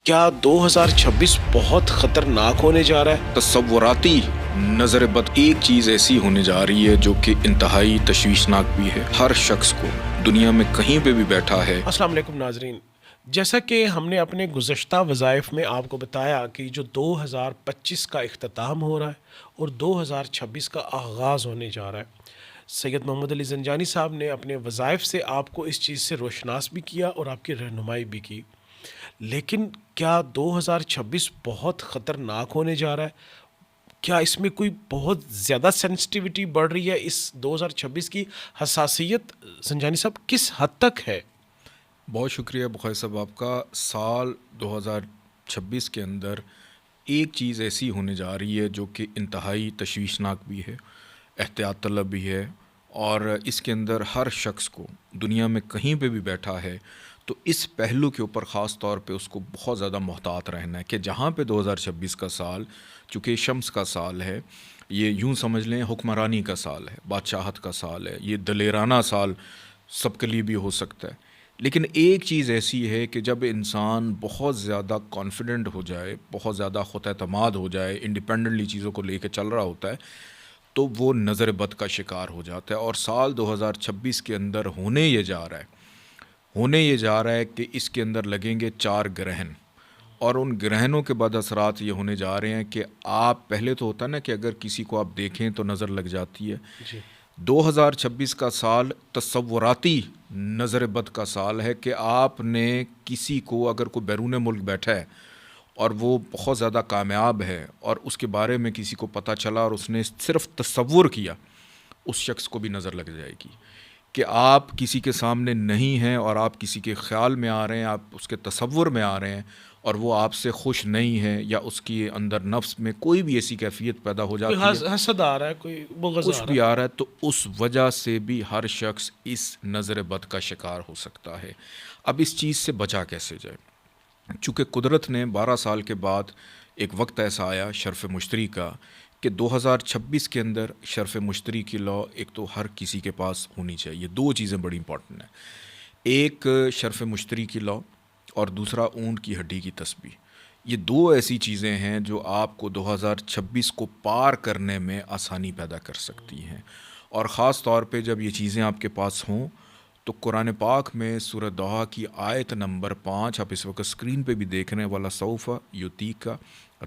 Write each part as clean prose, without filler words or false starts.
کیا 2026 بہت خطرناک ہونے جا رہا ہے؟ تصوراتی نظر بد ایک چیز ایسی ہونے جا رہی ہے جو کہ انتہائی تشویشناک بھی ہے. ہر شخص کو دنیا میں کہیں پہ بھی بیٹھا ہے. السلام علیکم ناظرین. جیسا کہ ہم نے اپنے گزشتہ وظائف میں آپ کو بتایا کہ جو 2025 کا اختتام ہو رہا ہے اور 2026 کا آغاز ہونے جا رہا ہے، سید محمد علی زنجانی صاحب نے اپنے وظائف سے آپ کو اس چیز سے روشناس بھی کیا اور آپ کی رہنمائی بھی کی. لیکن کیا 2026 بہت خطرناک ہونے جا رہا ہے؟ کیا اس میں کوئی بہت زیادہ سینسٹیوٹی بڑھ رہی ہے؟ اس 2026 کی حساسیت زنجانی صاحب کس حد تک ہے؟ بہت شکریہ بخاری صاحب آپ کا. سال 2026 کے اندر ایک چیز ایسی ہونے جا رہی ہے جو کہ انتہائی تشویشناک بھی ہے، احتیاط طلب بھی ہے، اور اس کے اندر ہر شخص کو دنیا میں کہیں پہ بھی بیٹھا ہے تو اس پہلو کے اوپر خاص طور پہ اس کو بہت زیادہ محتاط رہنا ہے کہ جہاں پہ 2026 کا سال چونکہ شمس کا سال ہے، یہ یوں سمجھ لیں حکمرانی کا سال ہے، بادشاہت کا سال ہے، یہ دلیرانہ سال سب کے لیے بھی ہو سکتا ہے. لیکن ایک چیز ایسی ہے کہ جب انسان بہت زیادہ کانفیڈنٹ ہو جائے، بہت زیادہ خود اعتماد ہو جائے، انڈیپینڈنٹلی چیزوں کو لے کے چل رہا ہوتا ہے تو وہ نظر بد کا شکار ہو جاتا ہے. اور سال 2026 کے اندر ہونے یہ جا رہا ہے کہ اس کے اندر لگیں گے 4 گرہن، اور ان گرہنوں کے بعد اثرات یہ ہونے جا رہے ہیں کہ آپ پہلے تو ہوتا نا کہ اگر کسی کو آپ دیکھیں تو نظر لگ جاتی ہے. جی 2026 کا سال تصوراتی نظر بد کا سال ہے کہ آپ نے کسی کو اگر کوئی بیرون ملک بیٹھا ہے اور وہ بہت زیادہ کامیاب ہے اور اس کے بارے میں کسی کو پتہ چلا اور اس نے صرف تصور کیا، اس شخص کو بھی نظر لگ جائے گی کہ آپ کسی کے سامنے نہیں ہیں اور آپ کسی کے خیال میں آ رہے ہیں، آپ اس کے تصور میں آ رہے ہیں اور وہ آپ سے خوش نہیں ہے، یا اس کے اندر نفس میں کوئی بھی ایسی کیفیت پیدا ہو کوئی جاتی ہے، حسد آ رہا ہے، کوئی بغض کچھ آ رہا بھی ہے. آ رہا ہے، تو اس وجہ سے بھی ہر شخص اس نظر بد کا شکار ہو سکتا ہے. اب اس چیز سے بچا کیسے جائے؟ چونکہ قدرت نے 12 سال کے بعد ایک وقت ایسا آیا شرف مشتری کا کہ 2026 کے اندر شرف مشتری کی لا ایک تو ہر کسی کے پاس ہونی چاہیے. 2 چیزیں بڑی امپورٹنٹ ہیں، ایک شرف مشتری کی لا اور دوسرا اونٹ کی ہڈی کی تسبیح. یہ 2 ایسی چیزیں ہیں جو آپ کو 2026 کو پار کرنے میں آسانی پیدا کر سکتی ہیں. اور خاص طور پہ جب یہ چیزیں آپ کے پاس ہوں تو قرآن پاک میں سورہ دوحہ کی آیت نمبر 5 آپ اس وقت اسکرین پہ بھی دیکھ رہے ہیں، وَلَسَوْفَ يُعْطِيكَ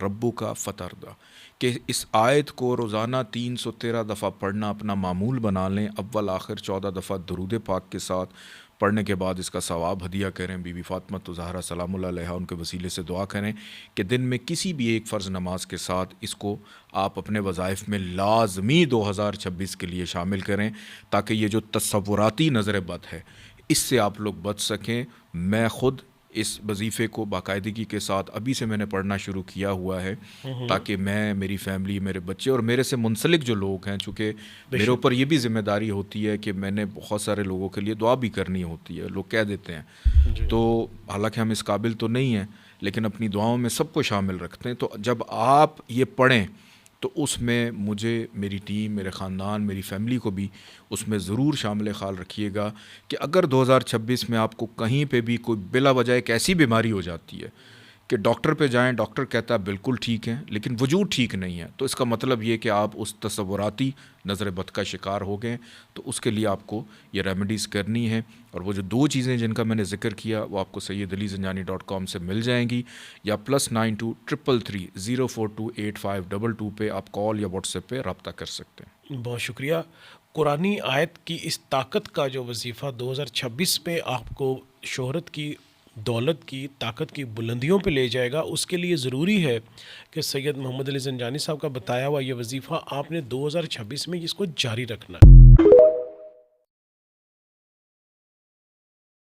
رَبُّكَ فَتَرْضَىٰ، کہ اس آیت کو روزانہ 313 دفعہ پڑھنا اپنا معمول بنا لیں. اول آخر 14 دفعہ درود پاک کے ساتھ پڑھنے کے بعد اس کا ثواب ہدیہ کریں. بی بی فاطمہ زہرا سلام اللہ علیہا ان کے وسیلے سے دعا کریں کہ دن میں کسی بھی ایک فرض نماز کے ساتھ اس کو آپ اپنے وظائف میں لازمی 2026 کے لیے شامل کریں تاکہ یہ جو تصوراتی نظر بد ہے اس سے آپ لوگ بچ سکیں. میں خود اس وظیفے کو باقاعدگی کے ساتھ ابھی سے میں نے پڑھنا شروع کیا ہوا ہے تاکہ میں، میری فیملی، میرے بچے اور میرے سے منسلک جو لوگ ہیں، چونکہ میرے اوپر یہ بھی ذمہ داری ہوتی ہے کہ میں نے بہت سارے لوگوں کے لیے دعا بھی کرنی ہوتی ہے. لوگ کہہ دیتے ہیں تو حالانکہ ہم اس قابل تو نہیں ہیں لیکن اپنی دعاؤں میں سب کو شامل رکھتے ہیں. تو جب آپ یہ پڑھیں تو اس میں مجھے، میری ٹیم، میرے خاندان، میری فیملی کو بھی اس میں ضرور شامل خیال رکھیے گا کہ اگر 2026 میں آپ کو کہیں پہ بھی کوئی بلا وجہ ایک ایسی بیماری ہو جاتی ہے کہ ڈاکٹر پہ جائیں، ڈاکٹر کہتا ہے بالکل ٹھیک ہے لیکن وجود ٹھیک نہیں ہے، تو اس کا مطلب یہ کہ آپ اس تصوراتی نظر بد کا شکار ہو گئے. تو اس کے لیے آپ کو یہ ریمیڈیز کرنی ہے. اور وہ جو 2 چیزیں جن کا میں نے ذکر کیا وہ آپ کو سیدعلیزنجانی.com سے مل جائیں گی، یا +923330428522 پہ آپ کال یا واٹس ایپ پہ رابطہ کر سکتے ہیں. بہت شکریہ. قرآنی آیت کی اس طاقت کا جو وظیفہ 2026 میں آپ کو شہرت کی، دولت کی، طاقت کی بلندیوں پہ لے جائے گا، اس کے لیے ضروری ہے کہ سید محمد علی زنجانی صاحب کا بتایا ہوا یہ وظیفہ آپ نے 2026 میں اس کو جاری رکھنا ہے.